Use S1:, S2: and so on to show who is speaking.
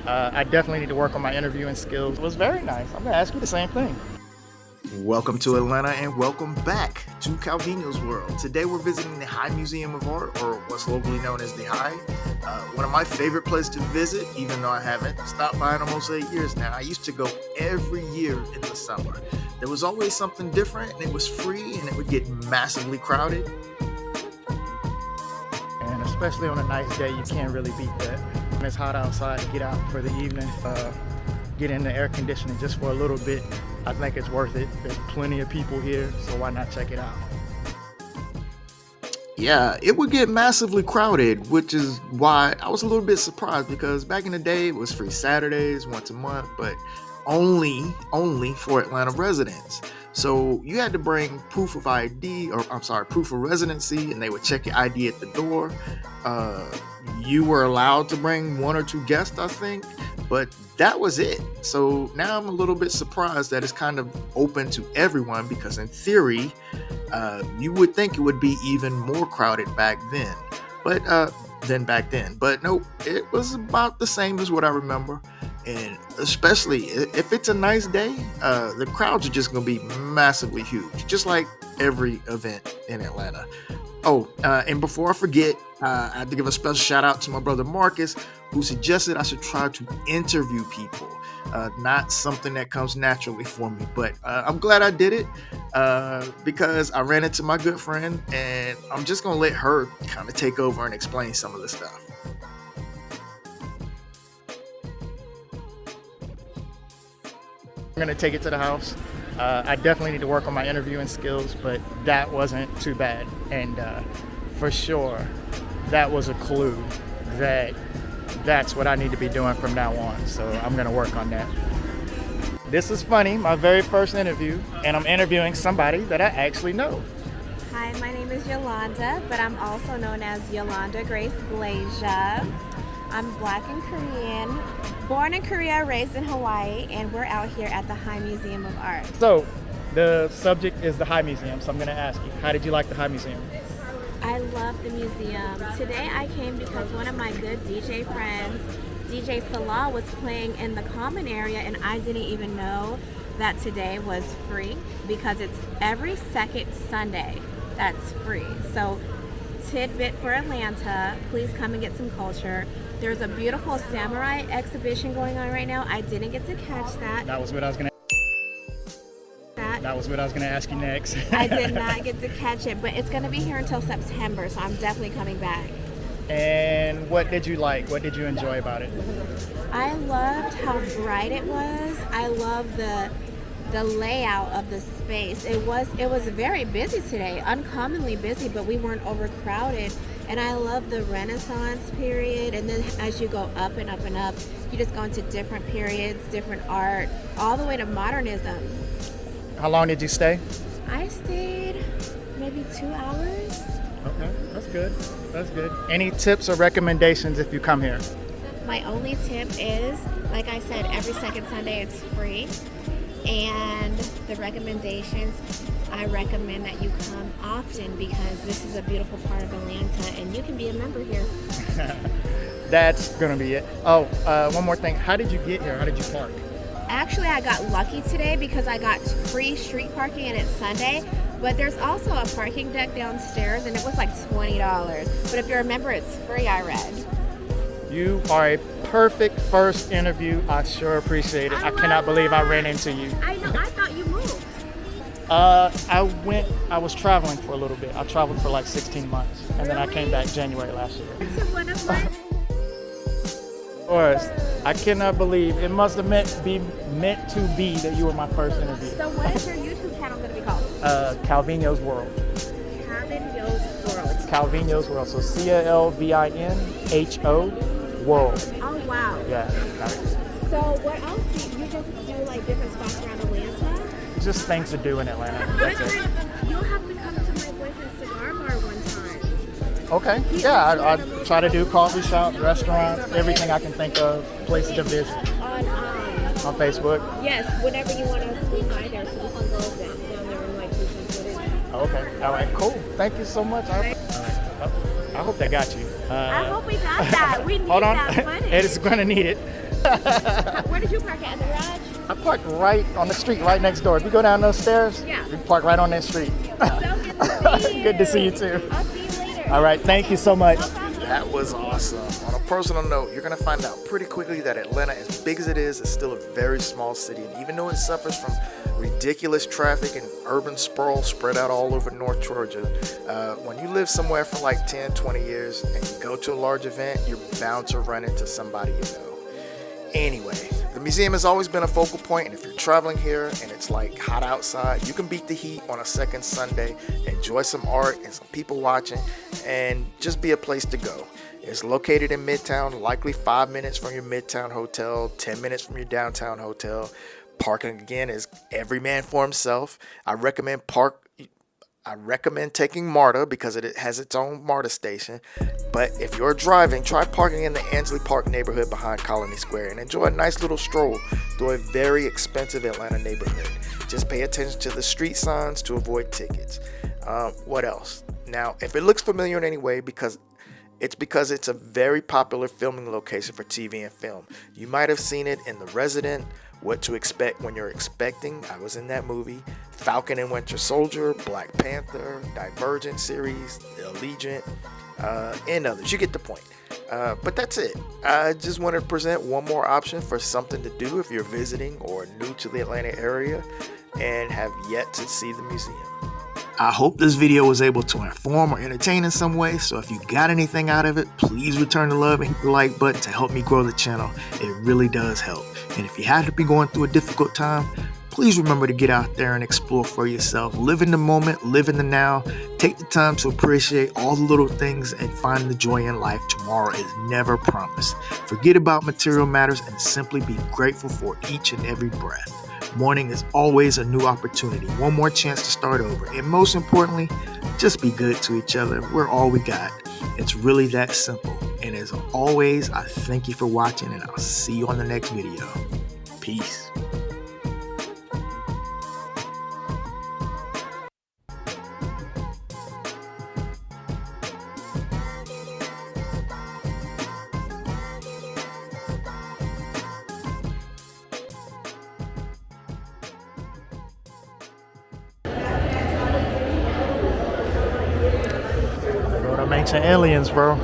S1: I definitely need to work on my interviewing skills. It was very nice. I'm gonna ask you the same thing.
S2: Welcome to Atlanta and welcome back to Calvino's World. Today we're visiting the High Museum of Art, or what's locally known as the High. One of my favorite places to visit, even though I haven't stopped by in almost 8 years now. I used to go every year in the summer. There was always something different, and it was free, and it would get massively crowded.
S1: And especially on a nice day, you can't really beat that. When it's hot outside, to get out for the evening, get in the air conditioning just for a little bit. I think it's worth it. There's plenty of people here, so why not check it out?
S2: Yeah, it would get massively crowded, which is why I was a little bit surprised, because back in the day it was free Saturdays once a month, but only for Atlanta residents. So you had to bring proof of ID, proof of residency, and they would check your ID at the door. You were allowed to bring 1 or 2 guests, I think, but that was it. So now I'm a little bit surprised that it's kind of open to everyone, because in theory, you would think it would be even more crowded back then, but nope, it was about the same as what I remember. And especially if it's a nice day, the crowds are just going to be massively huge, just like every event in Atlanta. Oh, and before I forget, I have to give a special shout out to my brother Marcus, who suggested I should try to interview people. Not something that comes naturally for me, but I'm glad I did it because I ran into my good friend, and I'm just going to let her kind of take over and explain some of the stuff.
S1: I'm gonna take it to the house. I definitely need to work on my interviewing skills, but that wasn't too bad. And for sure, that was a clue that that's what I need to be doing from now on. So I'm gonna work on that. This is funny, my very first interview, and I'm interviewing somebody that I actually know.
S3: Hi, my name is Yolanda, but I'm also known as Yolanda Grace Blasia. I'm Black and Korean, born in Korea, raised in Hawaii, and we're out here at the High Museum of Art.
S1: So the subject is the High Museum, so I'm gonna ask you, how did you like the High Museum?
S3: I love the museum. Today I came because one of my good DJ friends, DJ Salah, was playing in the common area, and I didn't even know that today was free, because it's every second Sunday that's free. So tidbit for Atlanta, please come and get some culture. There's a beautiful samurai exhibition going on right now. I didn't get to catch that.
S1: That was what I was gonna ask you next.
S3: I did not get to catch it, but it's gonna be here until September, so I'm definitely coming back.
S1: And what did you like? What did you enjoy about it?
S3: I loved how bright it was. I love the layout of the space. It was very busy today, uncommonly busy, but we weren't overcrowded. And I love the Renaissance period, and then as you go up and up and up, you just go into different periods, different art, all the way to modernism.
S1: How long did you stay?
S3: I stayed maybe 2 hours.
S1: Okay, that's good. That's good. Any tips or recommendations if you come here?
S3: My only tip is, like I said, every second Sunday it's free. And the recommendations, I recommend that you come often, because this is a beautiful part of Atlanta, and you can be a member here.
S1: That's gonna be it. Oh, one more thing. How did you get here? How did you park?
S3: Actually, I got lucky today because I got free street parking, and it's Sunday. But there's also a parking deck downstairs, and it was like $20. But if you're a member, it's free, I read.
S1: You are a perfect first interview. I sure appreciate it. I cannot believe I ran into you.
S3: I know, I thought you moved.
S1: I was traveling for a little bit. I traveled for like 16 months, and then I came back January last year.
S3: So what of my...
S1: Of course, I cannot believe it must have meant to be that you were my first interview.
S3: So what is your YouTube channel going to be called?
S1: Calvino's World.
S3: Calvino's World.
S1: Calvino's World. So CALVINHO World.
S3: Oh wow.
S1: Yeah. Got it.
S3: So what else? You just do like different spots around Atlanta?
S1: Just things to do in Atlanta. That's it.
S3: You'll have to come to my boyfriend's cigar bar one time.
S1: Okay. Yeah, I try to do coffee shop, restaurants, everything I can think of, places to visit. On Facebook?
S3: Yes, whenever you want to swing by there, so we can go down there and like do some footage.
S1: Okay. All right, cool. Thank you so much. I hope that got you.
S3: I hope we got that. We need
S1: hold on.
S3: that footage.
S1: It is going to need it.
S3: Where did you park it? At the garage?
S1: I parked right on the street, right next door. If you go down those stairs,
S3: Yeah.
S1: you park right on that street.
S3: So good to see you.
S1: Good to see you too.
S3: I'll see you later.
S1: All right, thank you so much.
S3: No problem.
S2: That was awesome. On a personal note, you're going to find out pretty quickly that Atlanta, as big as it is still a very small city. And even though it suffers from ridiculous traffic and urban sprawl spread out all over North Georgia, when you live somewhere for like 10, 20 years and you go to a large event, you're bound to run into somebody you know. Anyway, the museum has always been a focal point, and if you're traveling here and it's like hot outside, you can beat the heat on a second Sunday, enjoy some art and some people watching, and just be a place to go. It's located in Midtown, likely 5 minutes from your Midtown hotel, 10 minutes from your downtown hotel. Parking, again, is every man for himself. I recommend taking MARTA because it has its own MARTA station. But if you're driving, try parking in the Ansley Park neighborhood behind Colony Square and enjoy a nice little stroll through a very expensive Atlanta neighborhood. Just pay attention to the street signs to avoid tickets. What else? Now, if it looks familiar in any way, because it's a very popular filming location for TV and film. You might have seen it in The Resident, What to Expect When You're Expecting, I was in that movie, Falcon and Winter Soldier, Black Panther, Divergent series, Allegiant, and others. You get the point. But that's it. I just wanted to present one more option for something to do if you're visiting or new to the Atlanta area and have yet to see the museum. I hope this video was able to inform or entertain in some way, so if you got anything out of it, please return the love and hit the like button to help me grow the channel. It really does help. And if you happen to be going through a difficult time, please remember to get out there and explore for yourself. Live in the moment, live in the now. Take the time to appreciate all the little things and find the joy in life. Tomorrow is never promised. Forget about material matters and simply be grateful for each and every breath. Morning is always a new opportunity, one more chance to start over. And most importantly, just be good to each other. We're all we got. It's really that simple. And as always, I thank you for watching, and I'll see you on the next video. Peace.
S1: Bro, them ancient aliens, bro.